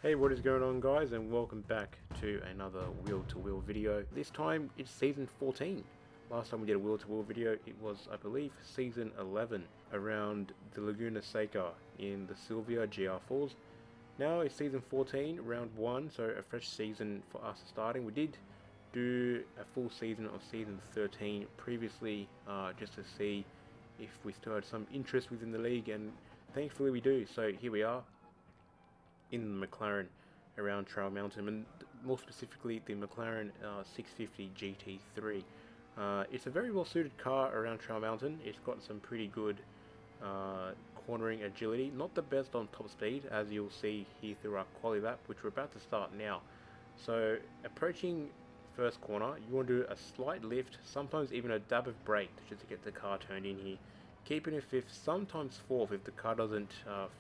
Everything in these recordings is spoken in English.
Hey, what is going on, guys, and welcome back to another wheel-to-wheel video. This time it's season 14. Last time we did a wheel-to-wheel video, it was, I believe, season 11 around the Laguna Seca in the Sylvia GR Falls. Now it's season 14, round 1, so a fresh season for us starting. We did do a full season of season 13 previously, just to see if we still had some interest within the league, and thankfully we do. So here we are in the McLaren around Trail Mountain, and more specifically the McLaren 650 GT3. It's a very well suited car around Trail Mountain. It's got some pretty good cornering agility, not the best on top speed, as you'll see here through our quali lap, which we're about to start now. So approaching first corner, you want to do a slight lift, sometimes even a dab of brake just to get the car turned in here. Keeping it fifth, sometimes fourth if the car doesn't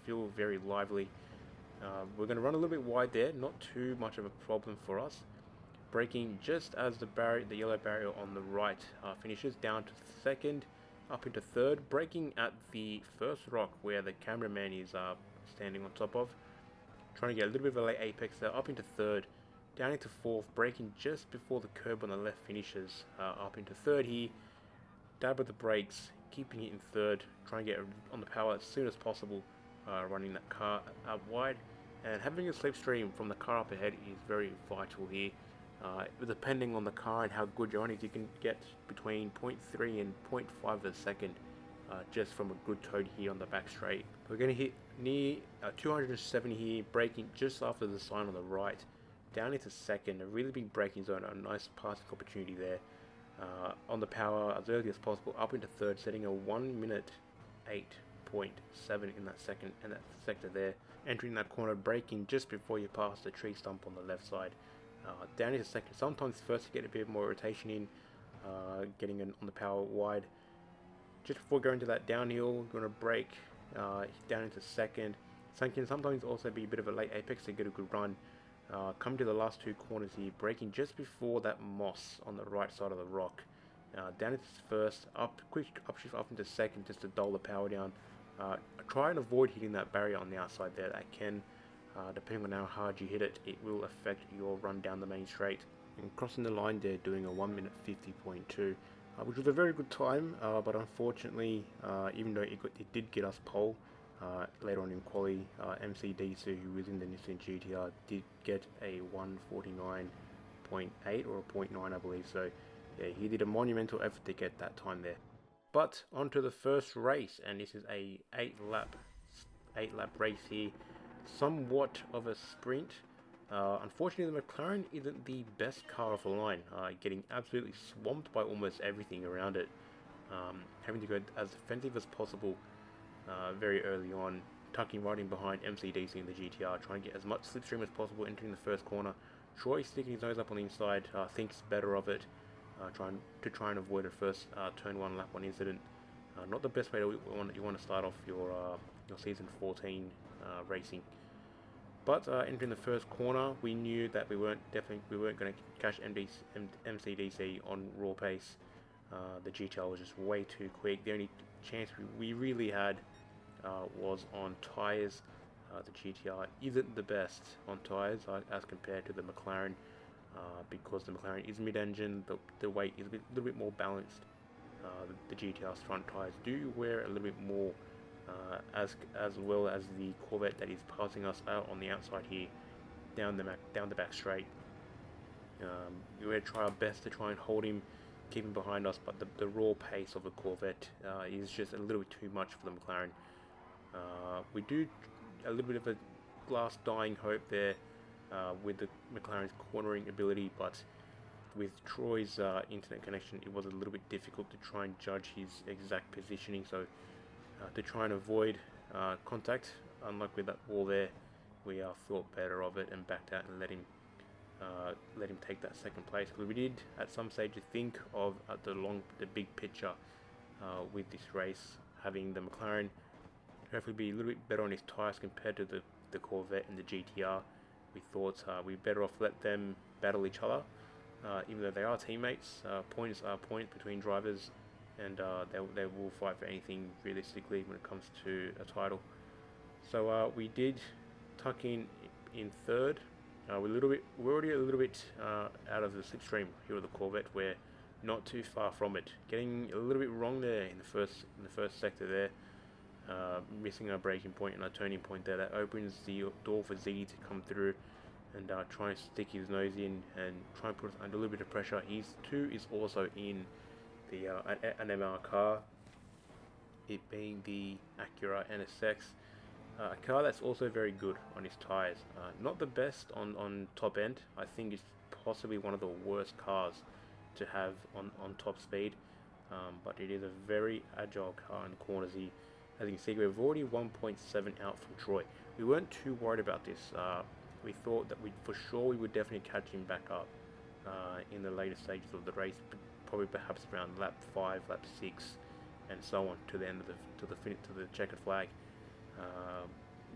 feel very lively. We're going to run a little bit wide there, not too much of a problem for us. Braking just as the yellow barrier on the right finishes, down to second, up into third, braking at the first rock where the cameraman is standing on top of. Trying to get a little bit of a late apex there, up into third, down into fourth, braking just before the curb on the left finishes, up into third here, dab with the brakes, keeping it in third, trying to get on the power as soon as possible, running that car out wide. And having a slipstream from the car up ahead is very vital here. Depending on the car and how good you're on it, you can get between 0.3 and 0.5 of a second just from a good toad here on the back straight. We're going to hit near 270 here, braking just after the sign on the right, down into second, a really big braking zone, a nice passing opportunity there. On the power as early as possible, up into third, setting a 1 minute 8.7 in that sector there. Entering that corner, braking just before you pass the tree stump on the left side. Down into second, sometimes first to get a bit more rotation in, getting on the power wide. Just before going to that downhill, going to brake down into second. So can sometimes also be a bit of a late apex to get a good run. Coming to the last two corners here, braking just before that moss on the right side of the rock. Down into first, quick upshift up into second just to dull the power down. Try and avoid hitting that barrier on the outside there. That can, depending on how hard you hit it, it will affect your run down the main straight. And crossing the line there, doing a 1 minute 50.2, which was a very good time, but unfortunately, even though it did get us pole, later on in quali, MCDC, who was in the Nissan GTR, did get a 149.8 or a .9, I believe. So yeah, he did a monumental effort to get that time there. But onto the first race, and this is a 8 lap race here. Somewhat of a sprint. Unfortunately, the McLaren isn't the best car off the line, getting absolutely swamped by almost everything around it. Having to go as defensive as possible very early on, tucking right in behind MCDC in the GTR, trying to get as much slipstream as possible entering the first corner. Troy sticking his nose up on the inside, thinks better of it, trying to avoid a first turn 1 lap 1 incident. Not the best way you want to start off your season 14 racing. But entering the first corner, we knew that we weren't going to catch MCDC on raw pace. The GTR was just way too quick. The only chance we really had was on tyres. The GTR isn't the best on tyres as compared to the McLaren, because the McLaren is mid-engine. The weight is a little bit more balanced. The GTR's front tyres do wear a little bit more, as well as the Corvette that is passing us out on the outside here, down the back straight. We're going to try our best to try and hold him, keep him behind us, but the raw pace of the Corvette is just a little bit too much for the McLaren. We do a little bit of a last dying hope there with the McLaren's cornering ability, but with Troy's internet connection, it was a little bit difficult to try and judge his exact positioning. So to try and avoid contact, unlike with that wall there, we thought better of it and backed out and let him take that second place. Because we did at some stage think of the big picture with this race, having the McLaren hopefully be a little bit better on his tyres compared to the Corvette and the GTR. We thought we'd better off let them battle each other, even though they are teammates. Points are points between drivers, and they will fight for anything realistically when it comes to a title. So we did tuck in in third. We're already a little bit out of the slipstream here with the Corvette. We're not too far from it. Getting a little bit wrong there in the first sector there. Missing our braking point and our turning point there. That opens the door for Z to come through and try and stick his nose in and try and put us under a little bit of pressure. His 2 is also in the an MR car, it being the Acura NSX. A car that's also very good on his tyres. Not the best on top end. I think it's possibly one of the worst cars to have on top speed. But it is a very agile car in the corners. As you can see, we've already 1.7 out from Troy. We weren't too worried about this. We thought that for sure we would definitely catch him back up in the later stages of the race, probably perhaps around lap 5, lap 6, and so on to the end of the checkered flag.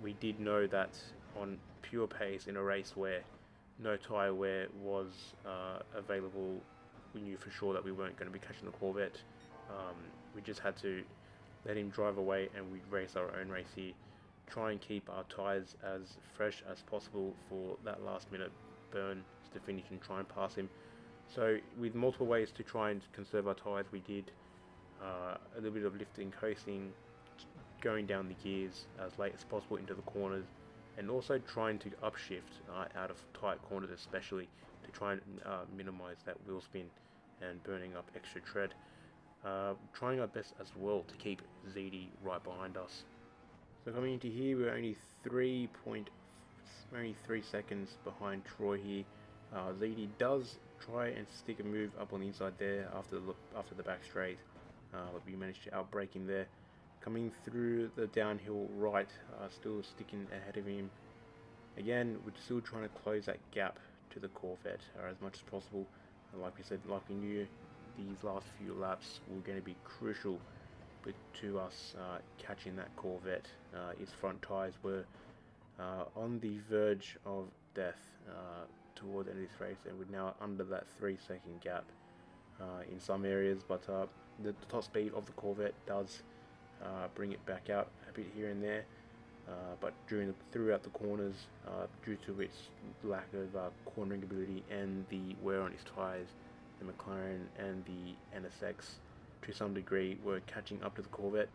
We did know that on pure pace in a race where no tyre wear was available, we knew for sure that we weren't going to be catching the Corvette. We just had to let him drive away and we'd race our own race here. Try and keep our tyres as fresh as possible for that last minute burn to finish and try and pass him. So with multiple ways to try and conserve our tyres, we did a little bit of lifting, coasting, going down the gears as late as possible into the corners, and also trying to upshift out of tight corners especially to try and minimize that wheel spin and burning up extra tread. Trying our best as well to keep ZD right behind us. So coming into here, we're only 3 seconds behind Troy here. ZD does try and stick a move up on the inside there after the back straight, but we managed to outbrake him there. Coming through the downhill right, still sticking ahead of him. Again, we're still trying to close that gap to the Corvette as much as possible. And like we said, like we knew, these last few laps were going to be crucial to us catching that Corvette. Its front tyres were on the verge of death toward the end of this race, and we're now under that 3-second gap in some areas, but the top speed of the Corvette does bring it back out a bit here and there, but throughout the corners, due to its lack of cornering ability and the wear on its tyres, the McLaren and the NSX to some degree were catching up to the Corvette.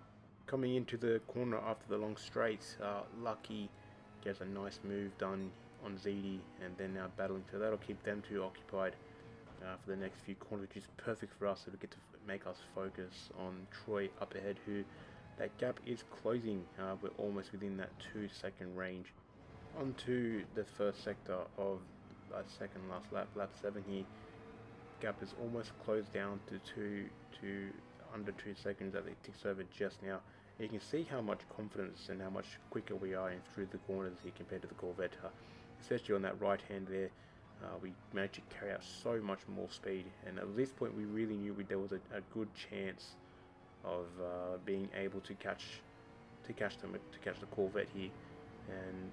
Coming into the corner after the long straight, Lucky gets a nice move done on ZD, and then now battling, so that'll keep them two occupied for the next few corners, which is perfect for us, so we get to make us focus on Troy up ahead, who that gap is closing. We're almost within that 2-second range. Onto the first sector of that second last lap, lap 7 here. Gap is almost closed down to under 2 seconds as it ticks over just now. And you can see how much confidence and how much quicker we are in through the corners here compared to the Corvette, especially on that right hand there. We managed to carry out so much more speed, and at this point we really knew there was a good chance of being able to catch the Corvette here. And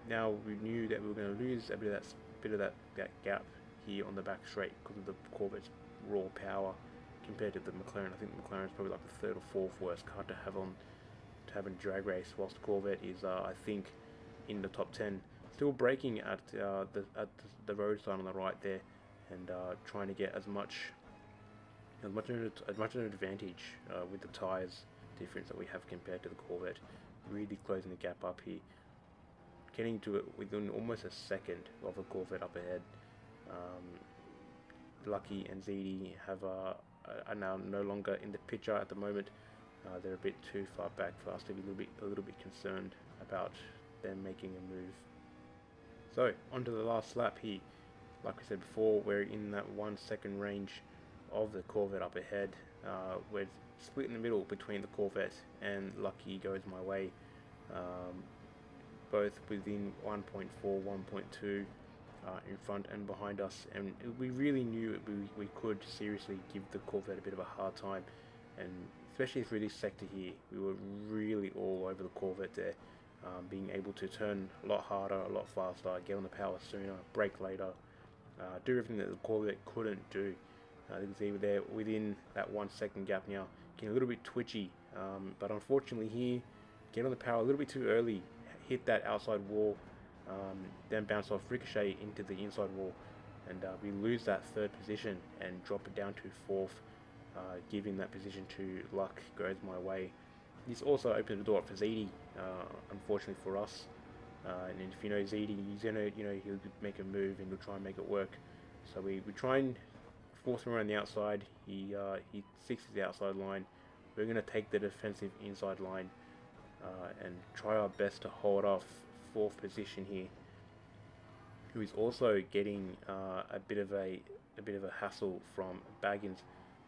now we knew that we were going to lose a bit of that gap here on the back straight because of the Corvette's raw power compared to the McLaren. I think the McLaren is probably like the 3rd or 4th worst car to have in drag race, whilst the Corvette is I think in the top 10. Still braking at the road sign on the right there, and trying to get as much an advantage with the tyres difference that we have compared to the Corvette. Really closing the gap up here, getting to it within almost a second of the Corvette up ahead. Lucky and ZD are now no longer in the picture at the moment. They're a bit too far back for us to be a little bit concerned about them making a move. So onto the last lap here. Like I said before, we're in that 1 second range of the Corvette up ahead. We're split in the middle between the Corvette and Lucky Goes My Way, both within 1.4, 1.2 in front and behind us, and we really knew we could seriously give the Corvette a bit of a hard time, and especially through this sector here, we were really all over the Corvette there, being able to turn a lot harder, a lot faster, get on the power sooner, brake later, do everything that the Corvette couldn't do. You can see there within that 1 second gap now, getting a little bit twitchy, but unfortunately here, get on the power a little bit too early, hit that outside wall, then bounce off ricochet into the inside wall, and we lose that third position and drop it down to fourth, giving that position to Luck Goes My Way. This also opens the door up for ZD, unfortunately for us. And if you know ZD, he's gonna, he'll make a move and he'll try and make it work. So we try and force him around the outside. He sticks to the outside line. We're gonna take the defensive inside line and try our best to hold off fourth position here, who is also getting a bit of a hassle from Baggins.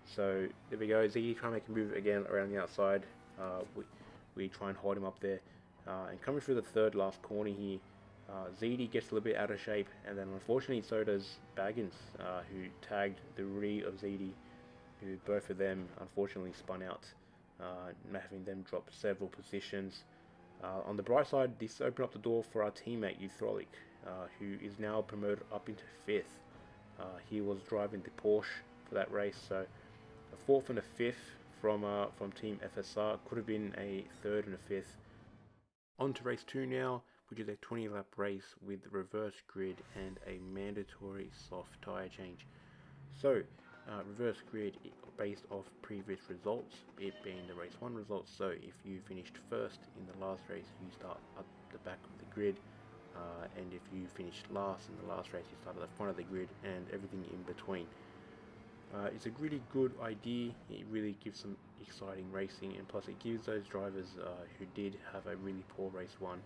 So there we go. ZD try and make a move again around the outside. We try and hold him up there. And coming through the third last corner here, ZD gets a little bit out of shape, and then unfortunately so does Baggins, who tagged the rear of ZD, who both of them unfortunately spun out, having them drop several positions. On the bright side, this opened up the door for our teammate Uthrolic, who is now promoted up into 5th. He was driving the Porsche for that race, so a 4th and a 5th from Team FSR could have been a 3rd and a 5th. On to race 2 now, which is a 20-lap race with reverse grid and a mandatory soft tyre change. So, reverse grid based off previous results, it being the race 1 results. So if you finished first in the last race, you start at the back of the grid, and if you finished last in the last race, you start at the front of the grid, and everything in between. It's a really good idea. It really gives some exciting racing, and plus it gives those drivers who did have a really poor race 1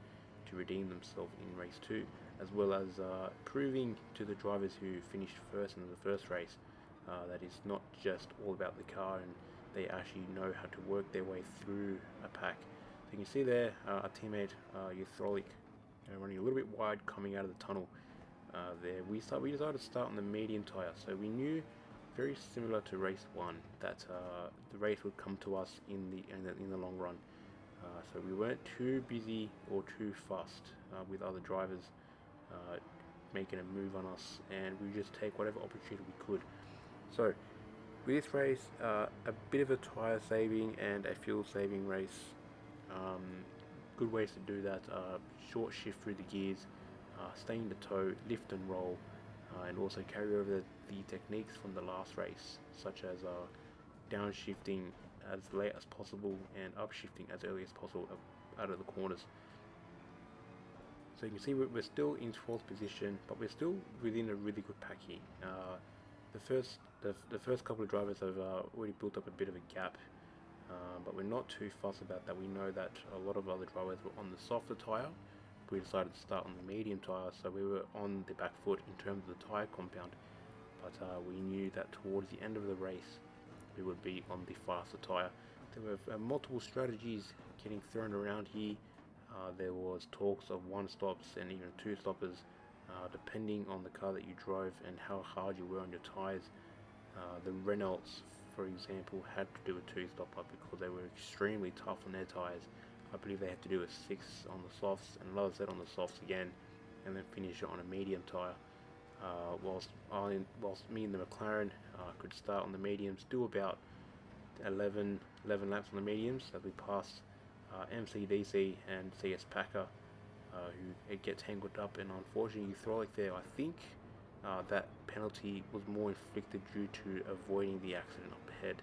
to redeem themselves in race 2, as well as proving to the drivers who finished first in the first race that it's not just all about the car, and they actually know how to work their way through a pack. So you can see there our teammate Uthrolic running a little bit wide coming out of the tunnel. There we decided to start on the medium tyre, so we knew, very similar to race 1, that the race would come to us in the long run. So we weren't too busy or too fussed with other drivers making a move on us, and we just take whatever opportunity we could. So with this race, a bit of a tyre saving and a fuel saving race. Good ways to do that: short shift through the gears, stay in the tow, lift and roll, and also carry over the techniques from the last race, such as downshifting as late as possible and upshifting as early as possible out of the corners. So you can see we're still in 12th position, but we're still within a really good pack here. The first couple of drivers have already built up a bit of a gap, but we're not too fussed about that. We know that a lot of other drivers were on the softer tyre. We decided to start on the medium tyre, so we were on the back foot in terms of the tyre compound, but we knew that towards the end of the race we would be on the faster tyre. There were multiple strategies getting thrown around here. There was talks of 1 stops and even 2 stoppers, depending on the car that you drove and how hard you were on your tyres. The Renaults, for example, had to do a 2-stopper because they were extremely tough on their tyres. I believe they had to do a 6 on the softs and another set on the softs again, and then finish it on a medium tyre. Whilst me and the McLaren could start on the mediums, do about 11 laps on the mediums as we passed MCDC and CS Packer, who get tangled up, and unfortunately Uthrolic there. I think that penalty was more inflicted due to avoiding the accident up ahead,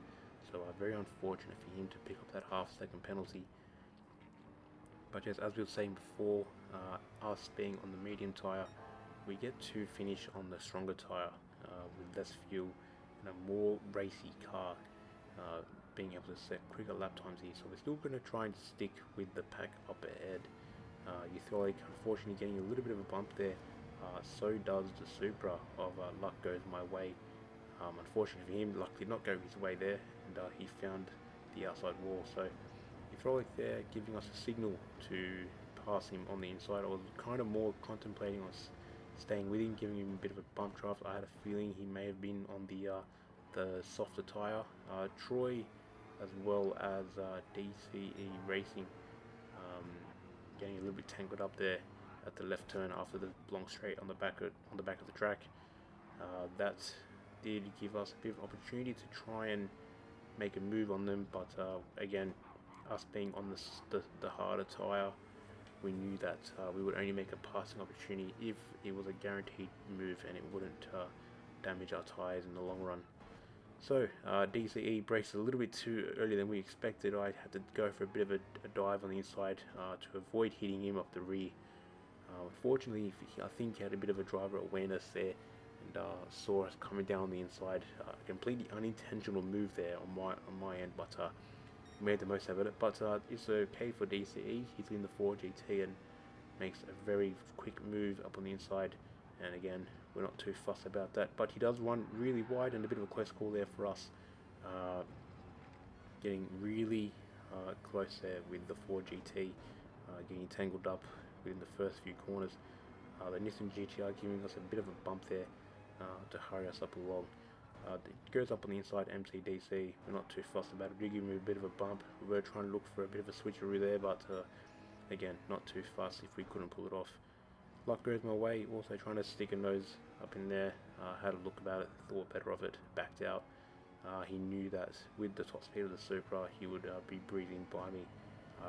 so very unfortunate for him to pick up that half-second penalty. But just as we were saying before, us being on the medium tyre, we get to finish on the stronger tyre with less fuel and a more racy car, being able to set quicker lap times here. So we're still going to try and stick with the pack up ahead. Uthrolic unfortunately getting a little bit of a bump there. So does the Supra of Luck Goes My Way. Unfortunately for him, Luck did not go his way there, and he found the outside wall. So Uthrolic there giving us a signal to pass him on the inside. I was kind of more contemplating on staying with him, giving him a bit of a bump draft. I had a feeling he may have been on the softer tyre. Troy, as well as DCE Racing, getting a little bit tangled up there at the left turn after the long straight on the back of the track. That did give us a bit of opportunity to try and make a move on them, but again, us being on the harder tyre, we knew that we would only make a passing opportunity if it was a guaranteed move and it wouldn't damage our tyres in the long run. So DCE brakes a little bit too early than we expected. I had to go for a bit of a dive on the inside to avoid hitting him off the rear. Unfortunately, I think he had a bit of a driver awareness there and saw us coming down the inside. A completely unintentional move there on my end, but made the most of it. But it's okay for DCE. He's in the 4GT and makes a very quick move up on the inside. And again, we're not too fussed about that. But he does run really wide and a bit of a close call there for us. Getting really close there with the 4GT, getting tangled up within the first few corners. The Nissan GTR giving us a bit of a bump there to hurry us up along. It goes up on the inside, MCDC. We're not too fussed about it. We give him a bit of a bump. We were trying to look for a bit of a switcheroo there, but again, not too fussed if we couldn't pull it off. Luck goes my way. Also trying to stick a nose up in there. Had a look about it, thought better of it, backed out. He knew that with the top speed of the Supra, he would be breezing by me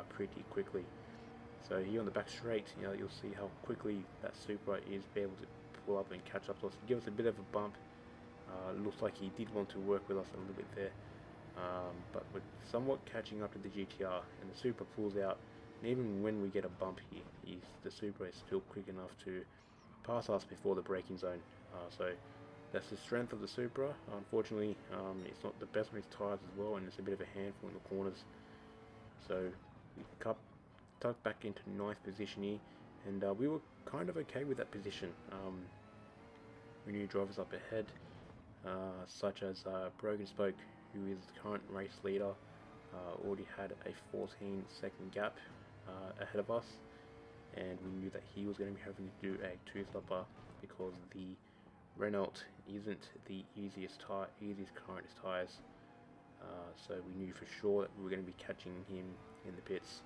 pretty quickly. So here on the back straight, you'll see how quickly that Supra is able to pull up and catch up to us. Give us a bit of a bump. Looks like he did want to work with us a little bit there, but we're somewhat catching up to the GTR, and the Supra pulls out. And even when we get a bump here, the Supra is still quick enough to pass us before the braking zone. So that's the strength of the Supra. Unfortunately, it's not the best with its tyres as well, and it's a bit of a handful in the corners. So we tucked back into 9th position here, and we were kind of okay with that position. We knew drivers up ahead, such as Broken Spoke, who is the current race leader, already had a 14-second gap ahead of us, and we knew that he was going to be having to do a two-stopper because the Renault isn't the easiest current tyres. So we knew for sure that we were going to be catching him in the pits.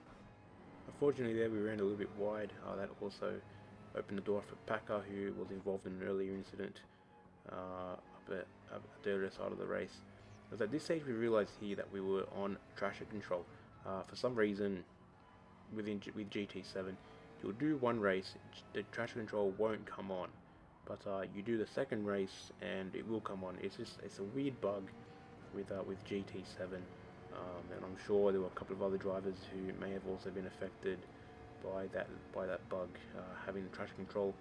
Unfortunately there we ran a little bit wide. That also opened the door for Packer, who was involved in an earlier incident up the other side of the race. Because at this stage we realised here that we were on traction control. For some reason with GT7, you'll do one race, the traction control won't come on, but you do the second race and it will come on. It's a weird bug with GT7. And I'm sure there were a couple of other drivers who may have also been affected by that bug, having the traction control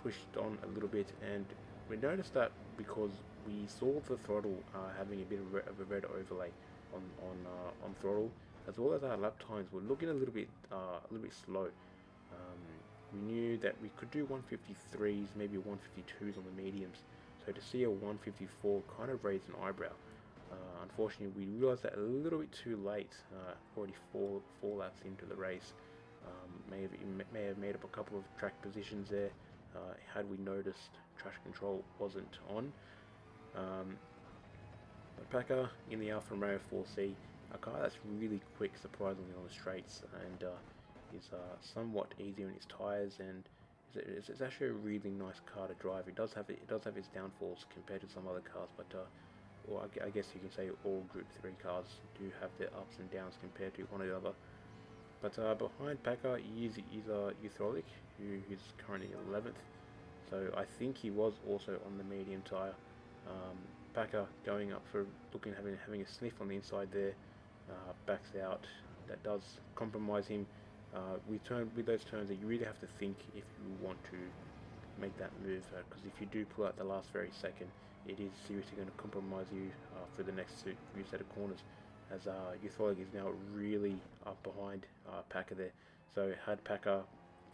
switched on a little bit. And we noticed that because we saw the throttle having a bit of a red overlay on throttle, as well as our lap times were looking a little bit slow. We knew that we could do 153s, maybe 152s on the mediums. So to see a 154 kind of raised an eyebrow. Unfortunately, we realised that a little bit too late, already four laps into the race. May have made up a couple of track positions there had we noticed traction control wasn't on. But Packer in the Alfa Romeo 4C, a car that's really quick, surprisingly, on the straights, and is somewhat easy on its tyres, and it's actually a really nice car to drive. It does have its downfalls compared to some other cars, but or I guess you can say all Group 3 cars do have their ups and downs compared to one another. But behind Packer is Uthrolik, who is currently 11th. So I think he was also on the medium tyre. Packer going up for having a sniff on the inside there, backs out. That does compromise him. With those turns, you really have to think if you want to make that move, because if you do pull out the last very second, it is seriously going to compromise you for the next few set of corners, as Uthrolik is now really up behind Packer there. So had Packer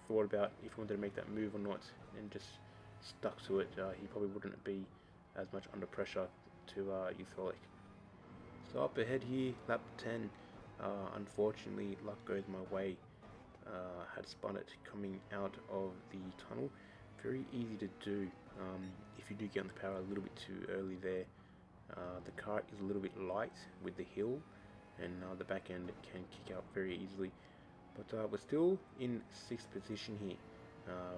thought about if he wanted to make that move or not and just stuck to it, he probably wouldn't be as much under pressure to Uthrolik. So up ahead here, lap 10, unfortunately luck goes my way. Had spun it coming out of the tunnel. Very easy to do if you do get on the power a little bit too early there. The car is a little bit light with the hill, and the back end can kick out very easily. But we're still in 6th position here.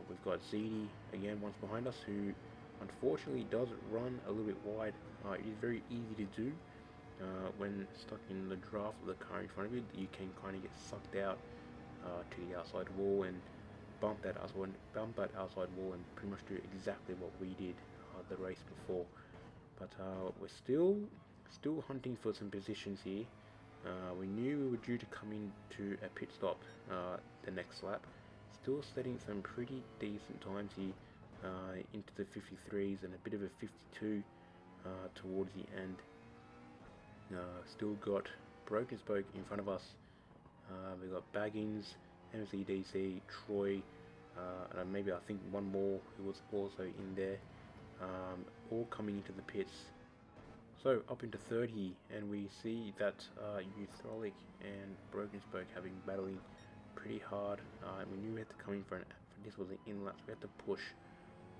We've got ZD again once behind us, who unfortunately does run a little bit wide. It is very easy to do when stuck in the draft of the car in front of you. You can kind of get sucked out to the outside wall and bump that outside wall and pretty much do exactly what we did the race before. But we're still hunting for some positions here. We knew we were due to come into a pit stop the next lap. Still setting some pretty decent times here into the 53s and a bit of a 52 towards the end. Still got Broken Spoke in front of us. We've got Baggins, MCDC, Troy, and maybe I think one more who was also in there, all coming into the pits. So up into 30, and we see that Euthrolic and Broken Spoke have been battling pretty hard. We knew we had to come in for this was an in-lap, so we had to push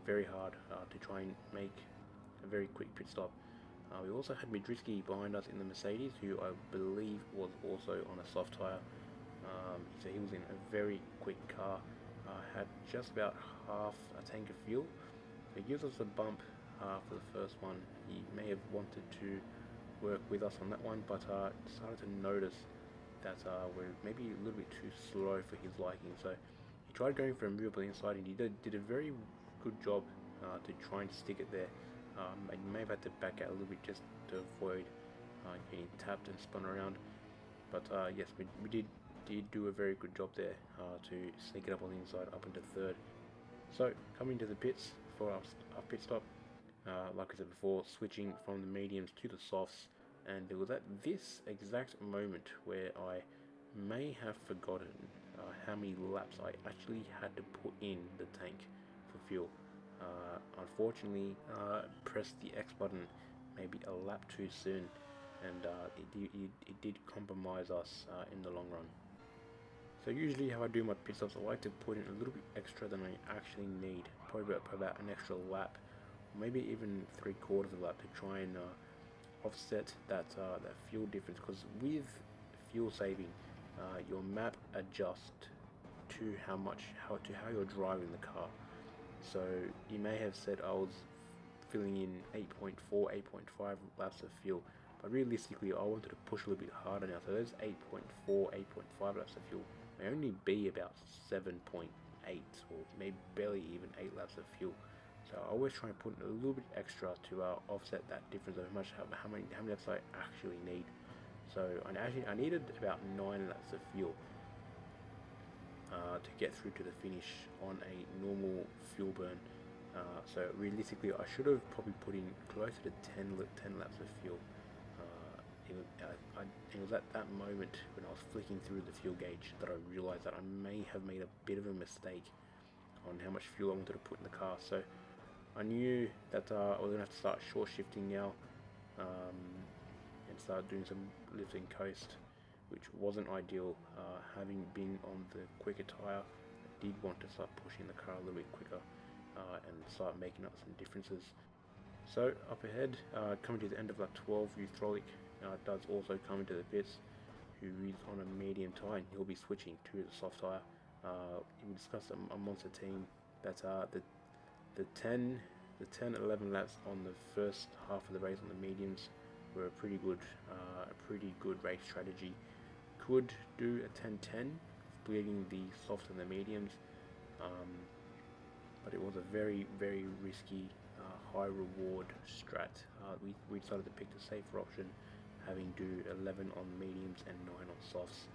very hard to try and make a very quick pit stop. We also had Midriski behind us in the Mercedes, who I believe was also on a soft tyre. So he was in a very quick car, had just about half a tank of fuel. So it gives us a bump for the first one. He may have wanted to work with us on that one, but started to notice that we're maybe a little bit too slow for his liking. So he tried going for a move on the inside, and he did a very good job to try and stick it there. And you may have had to back out a little bit just to avoid getting tapped and spun around. But yes, we did do a very good job there to sneak it up on the inside, up into third. So coming to the pits for our pit stop, like I said before, switching from the mediums to the softs, and it was at this exact moment where I may have forgotten how many laps I actually had to put in the tank for fuel. Unfortunately, pressed the X button maybe a lap too soon, and it did compromise us in the long run. So usually how I do my pit stops, I like to put in a little bit extra than I actually need, probably about an extra lap, maybe even 3/4 of a lap, to try and offset that fuel difference. Because with fuel saving, your map adjusts to how you're driving the car. So you may have said I was filling in 8.4, 8.5 laps of fuel, but realistically I wanted to push a little bit harder now. So those 8.4, 8.5 laps of fuel may only be about 7.8 or maybe barely even 8 laps of fuel. So I always try and put in a little bit extra to offset that difference of how many laps I actually need. So I needed about 9 laps of fuel to get through to the finish on a normal fuel burn. So realistically, I should have probably put in closer to 10 laps of fuel. It was at that moment when I was flicking through the fuel gauge that I realised that I may have made a bit of a mistake on how much fuel I wanted to put in the car. So I knew that I was going to have to start short shifting now and start doing some lifting coast, which wasn't ideal. Having been on the quicker tyre, I did want to start pushing the car a little bit quicker and start making up some differences. So up ahead, coming to the end of lap 12, Euthrolic does also come into the pits, who is on a medium tyre, and he'll be switching to the soft tyre. We discussed a monster team that the 10, 11 laps on the first half of the race on the mediums were a pretty good race strategy. Could do a 10-10, splitting the softs and the mediums, but it was a very, very risky, high reward strat. We decided to pick the safer option, having do 11 on mediums and 9 on softs,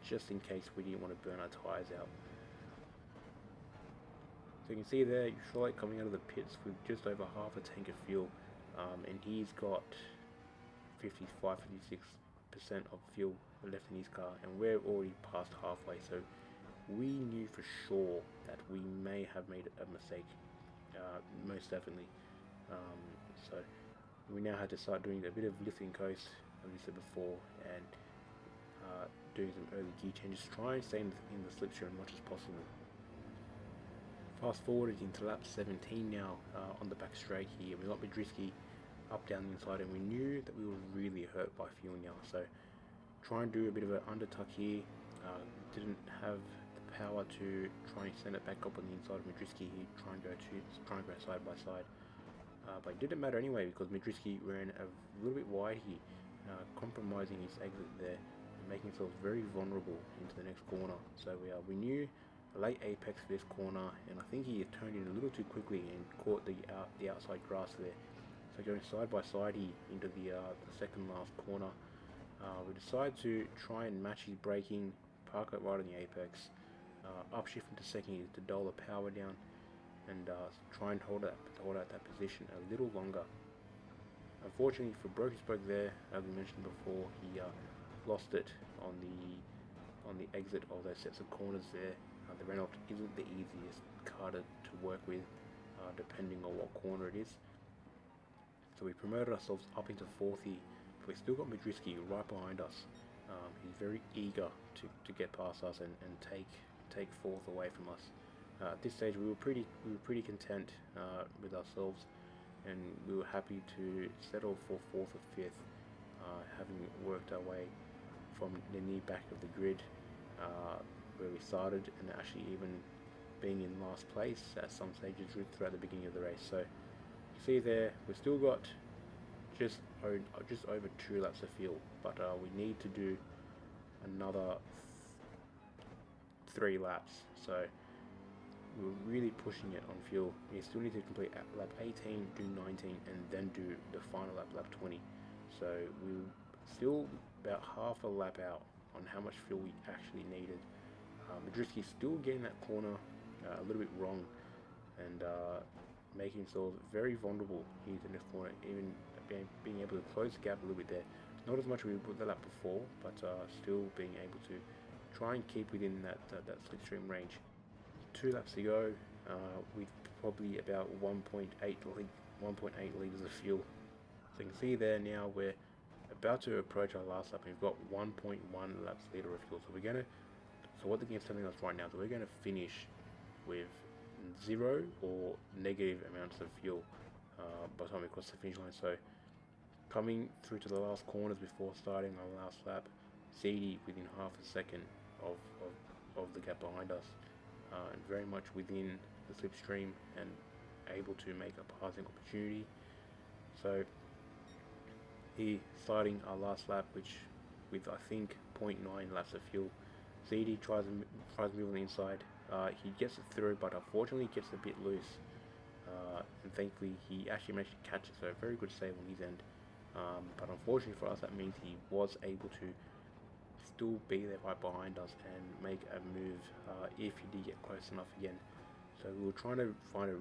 just in case we didn't want to burn our tyres out. So you can see there, Charlotte coming out of the pits with just over half a tank of fuel, and he's got 55-56% of fuel left in his car, and we're already past halfway. So we knew for sure that we may have made a mistake, most definitely. So we now had to start doing a bit of lifting coast, as we said before, and doing some early gear changes, try and stay in the slipstream as much as possible. Fast forwarded into lap 17 now, on the back straight here. We got Midriski up down the inside, and we knew that we were really hurt by fuel now. So try and do a bit of an undertuck here. Didn't have the power to try and send it back up on the inside of Midriski here. Try and go side by side. But it didn't matter anyway, because Midriski ran a little bit wide here, compromising his exit there. making ourselves very vulnerable into the next corner. So we knew a late apex for this corner, and I think he turned in a little too quickly and caught the outside grass there. So going side by side here into the second last corner, we decide to try and match his braking, park it right on the apex, upshift into second to dole the power down, and try and hold out that position a little longer. Unfortunately for Broken Spoke there, as we mentioned before, he lost it on the exit of those sets of corners there. The Renault isn't the easiest car to work with, depending on what corner it is. So we promoted ourselves up into fourth here, but we still got Madriski right behind us. He's very eager to get past us and take fourth away from us. At this stage, we were pretty content with ourselves, and we were happy to settle for fourth or fifth, having worked our way from the near back of the grid where we started, and actually even being in last place at some stages throughout the beginning of the race. So you see there, we've still got just over 2 laps of fuel, but we need to do another 3 laps. So we're really pushing it on fuel. We still need to complete lap 18, do 19, and then do the final lap 20. So we're still about half a lap out on how much fuel we actually needed. Madriski's still getting that corner a little bit wrong, and making himself very vulnerable here in this corner, even being able to close the gap a little bit there. Not as much as we put the lap before, but still being able to try and keep within that slipstream range. 2 laps to go, with probably about 1.8 litres of fuel. So you can see there now we're about to approach our last lap, and we've got 1.1 laps litre of fuel. So what the game's telling us right now is we're going to finish with 0 or negative amounts of fuel by the time we cross the finish line. So coming through to the last corners before starting our last lap, CD within half a second of the gap behind us, and very much within the slipstream and able to make a passing opportunity. So here, starting our last lap, which with I think 0.9 laps of fuel, CD tries to move on the inside. He gets it through, but unfortunately gets a bit loose. And thankfully he actually managed to catch it, so a very good save on his end. But unfortunately for us, that means he was able to still be there right behind us and make a move if he did get close enough again. So we were trying to find a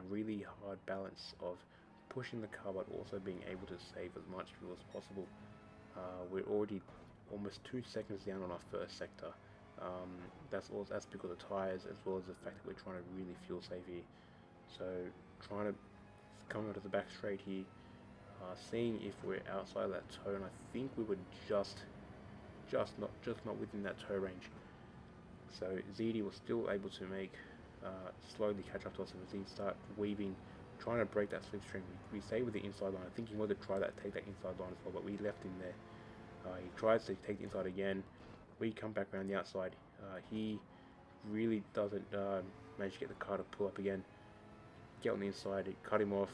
really hard balance of pushing the car but also being able to save as much fuel as possible. We're already almost 2 seconds down on our first sector. That's because of tyres, as well as the fact that we're trying to really fuel save here. So trying to come onto the back straight here, seeing if we're outside that toe, and I think we were just not within that toe range. So ZD was still able to slowly catch up to us as he started weaving, trying to break that slipstream. We stayed with the inside line. I think he wanted to try take that inside line as well, but we left him there. He tries to take the inside again. We come back around the outside. He really doesn't manage to get the car to pull up again. Get on the inside, it cut him off.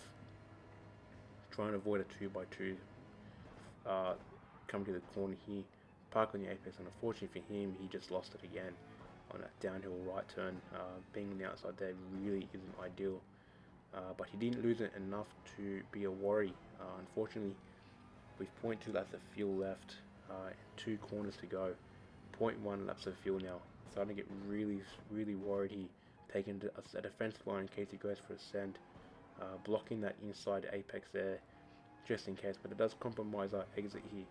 Trying to avoid a 2x2. Come to the corner here, park on the apex, and unfortunately for him, he just lost it again on that downhill right turn. Being on the outside there really isn't ideal. But he didn't lose it enough to be a worry. Unfortunately, with 0.2 laps of fuel left, 2 corners to go, 0.1 laps of fuel now. Starting to get really worried. He taking a defensive line in case he goes for a send, blocking that inside apex there just in case, but it does compromise our exit here.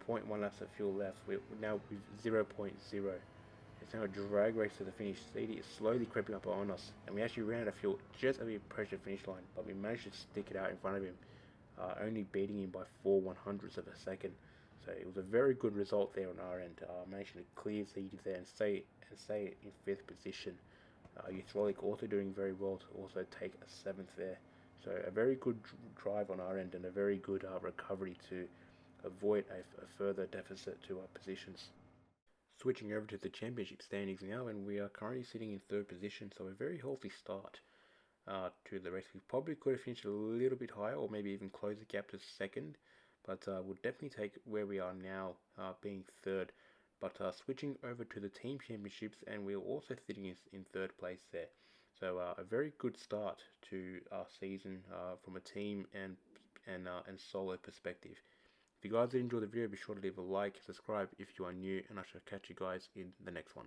0.1 laps of fuel left. We're now with 0.0. It's now a drag race to the finish. CD is slowly creeping up on us, and we actually ran out of fuel just as we approached the finish line, but we managed to stick it out in front of him, only beating him by 4/100ths of a second. So it was a very good result there on our end, managing to clear CD there and stay in 5th position. Eutrolic also doing very well to also take a 7th there. So a very good drive on our end and a very good recovery to avoid a further deficit to our positions. Switching over to the championship standings now, and we are currently sitting in 3rd position, so a very healthy start to the race. We probably could have finished a little bit higher, or maybe even close the gap to 2nd, but would definitely take where we are now, being third. But switching over to the team championships, and we're also sitting in third place there. So a very good start to our season from a team and solo perspective. If you guys did enjoy the video, be sure to leave a like, subscribe if you are new, and I shall catch you guys in the next one.